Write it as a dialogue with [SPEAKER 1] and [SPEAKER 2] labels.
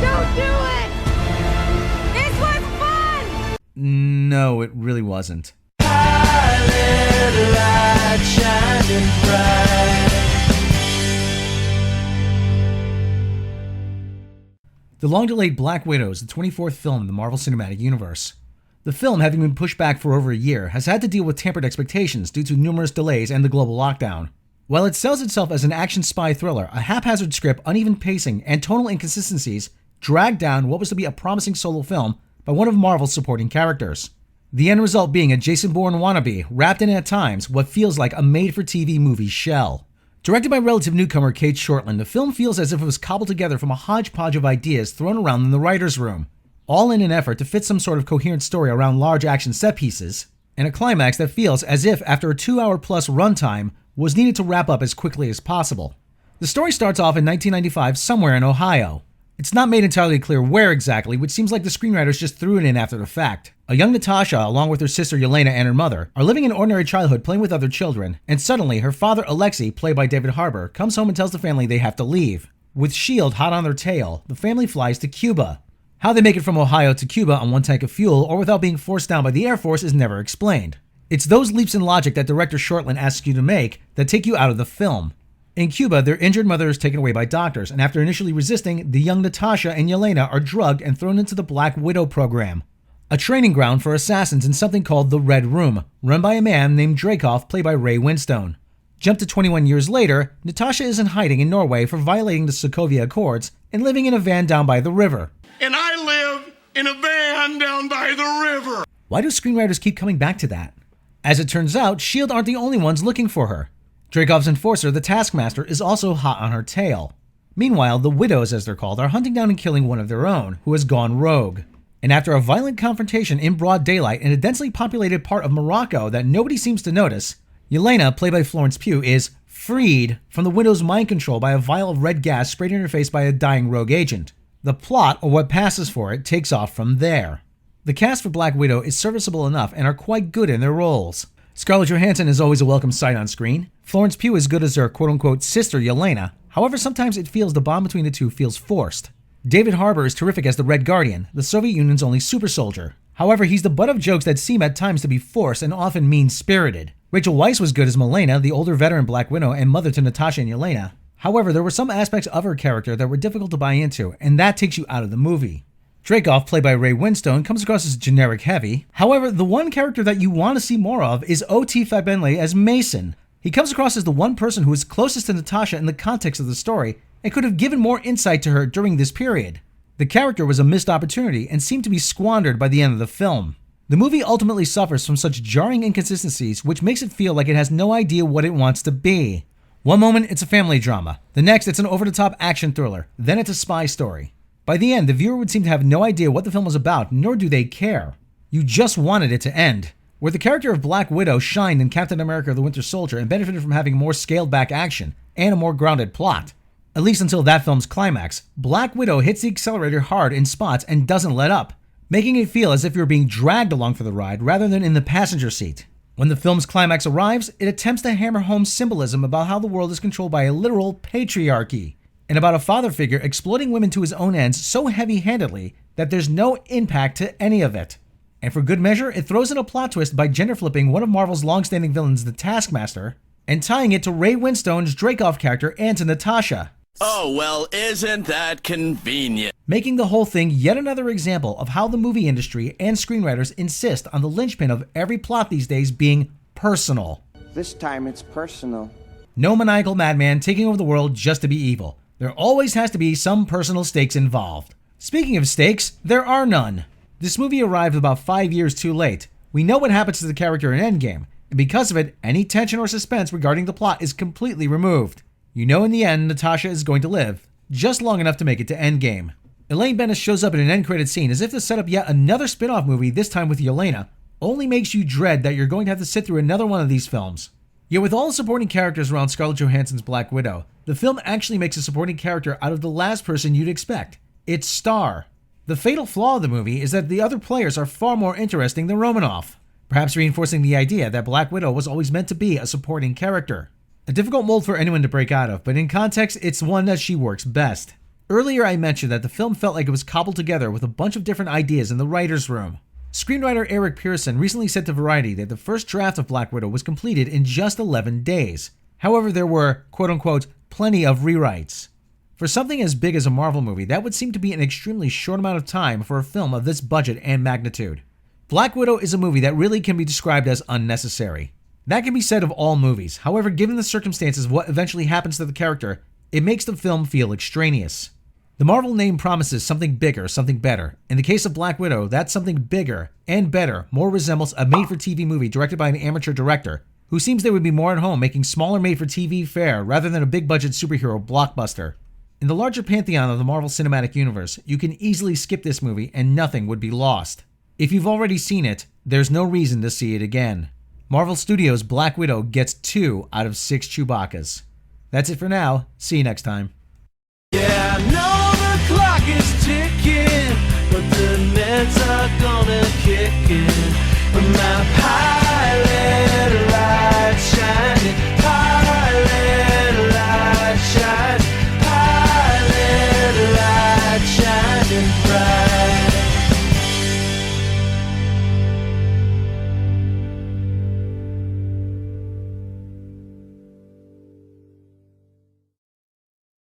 [SPEAKER 1] Don't do it! This was fun!
[SPEAKER 2] No, it really wasn't.
[SPEAKER 3] I let a light shining bright.
[SPEAKER 2] The long-delayed Black Widow is the 24th film in the Marvel Cinematic Universe. The film, having been pushed back for over a year, has had to deal with tampered expectations due to numerous delays and the global lockdown. While it sells itself as an action spy thriller, a haphazard script, uneven pacing, and tonal inconsistencies dragged down what was to be a promising solo film by one of Marvel's supporting characters. The end result being a Jason Bourne wannabe, wrapped in at times what feels like a made-for-TV movie shell. Directed by relative newcomer Cate Shortland, the film feels as if it was cobbled together from a hodgepodge of ideas thrown around in the writer's room, all in an effort to fit some sort of coherent story around large action set pieces, and a climax that feels as if, after a 2-hour-plus runtime, was needed to wrap up as quickly as possible. The story starts off in 1995 somewhere in Ohio. It's not made entirely clear where exactly, which seems like the screenwriters just threw it in after the fact. A young Natasha, along with her sister Yelena and her mother, are living an ordinary childhood playing with other children, and suddenly her father Alexei, played by David Harbour, comes home and tells the family they have to leave. With S.H.I.E.L.D. hot on their tail, the family flies to Cuba. How they make it from Ohio to Cuba on one tank of fuel or without being forced down by the Air Force is never explained. It's those leaps in logic that director Shortland asks you to make that take you out of the film. In Cuba, their injured mother is taken away by doctors, and after initially resisting, the young Natasha and Yelena are drugged and thrown into the Black Widow program, a training ground for assassins in something called the Red Room, run by a man named Dreykov, played by Ray Winstone. Jump to 21 years later, Natasha is in hiding in Norway for violating the Sokovia Accords and living in a van down by the river.
[SPEAKER 4] And I live in a van down by the river.
[SPEAKER 2] Why do screenwriters keep coming back to that? As it turns out, S.H.I.E.L.D. aren't the only ones looking for her. Dreykov's enforcer, the Taskmaster, is also hot on her tail. Meanwhile, the Widows, as they're called, are hunting down and killing one of their own, who has gone rogue. And after a violent confrontation in broad daylight in a densely populated part of Morocco that nobody seems to notice, Yelena, played by Florence Pugh, is freed from the Widow's mind control by a vial of red gas sprayed in her face by a dying rogue agent. The plot, or what passes for it, takes off from there. The cast for Black Widow is serviceable enough and are quite good in their roles. Scarlett Johansson is always a welcome sight on screen. Florence Pugh is good as her quote-unquote sister Yelena. However, sometimes it feels the bond between the two feels forced. David Harbour is terrific as the Red Guardian, the Soviet Union's only super soldier. However, he's the butt of jokes that seem at times to be forced and often mean-spirited. Rachel Weisz was good as Milena, the older veteran Black Widow and mother to Natasha and Yelena. However, there were some aspects of her character that were difficult to buy into, and that takes you out of the movie. Dreykov, played by Ray Winstone, comes across as generic heavy. However, the one character that you want to see more of is O.T. Fagbenle as Mason. He comes across as the one person who is closest to Natasha in the context of the story and could have given more insight to her during this period. The character was a missed opportunity and seemed to be squandered by the end of the film. The movie ultimately suffers from such jarring inconsistencies, which makes it feel like it has no idea what it wants to be. One moment, it's a family drama. The next, it's an over-the-top action thriller. Then it's a spy story. By the end, the viewer would seem to have no idea what the film was about, nor do they care. You just wanted it to end. Where the character of Black Widow shined in Captain America the Winter Soldier and benefited from having more scaled-back action and a more grounded plot. At least until that film's climax, Black Widow hits the accelerator hard in spots and doesn't let up, making it feel as if you're being dragged along for the ride rather than in the passenger seat. When the film's climax arrives, it attempts to hammer home symbolism about how the world is controlled by a literal patriarchy, and about a father figure exploiting women to his own ends so heavy-handedly that there's no impact to any of it. And for good measure, it throws in a plot twist by gender-flipping one of Marvel's long-standing villains, the Taskmaster, and tying it to Ray Winstone's Dreykov character and to Natasha.
[SPEAKER 3] Oh, well, isn't that convenient?
[SPEAKER 2] Making the whole thing yet another example of how the movie industry and screenwriters insist on the linchpin of every plot these days being personal.
[SPEAKER 5] This time it's personal.
[SPEAKER 2] No maniacal madman taking over the world just to be evil. There always has to be some personal stakes involved. Speaking of stakes, there are none. This movie arrived about 5 years too late. We know what happens to the character in Endgame, and because of it, any tension or suspense regarding the plot is completely removed. You know in the end Natasha is going to live, just long enough to make it to Endgame. Elaine Bennis shows up in an end-credit scene as if to set up yet another spin-off movie, this time with Yelena, only makes you dread that you're going to have to sit through another one of these films. Yet with all the supporting characters around Scarlett Johansson's Black Widow, the film actually makes a supporting character out of the last person you'd expect, its star. The fatal flaw of the movie is that the other players are far more interesting than Romanoff, perhaps reinforcing the idea that Black Widow was always meant to be a supporting character. A difficult mold for anyone to break out of, but in context, it's one that she works best. Earlier I mentioned that the film felt like it was cobbled together with a bunch of different ideas in the writer's room. Screenwriter Eric Pearson recently said to Variety that the first draft of Black Widow was completed in just 11 days. However, there were, quote-unquote, plenty of rewrites. For something as big as a Marvel movie, that would seem to be an extremely short amount of time for a film of this budget and magnitude. Black Widow is a movie that really can be described as unnecessary. That can be said of all movies. However, given the circumstances of what eventually happens to the character, it makes the film feel extraneous. The Marvel name promises something bigger, something better. In the case of Black Widow, that something bigger and better more resembles a made-for-TV movie directed by an amateur director who seems they would be more at home making smaller made-for-TV fare rather than a big-budget superhero blockbuster. In the larger pantheon of the Marvel Cinematic Universe, you can easily skip this movie and nothing would be lost. If you've already seen it, there's no reason to see it again. Marvel Studios' Black Widow gets 2 out of 6 Chewbaccas. That's it for now. See you next time.
[SPEAKER 3] Yeah, no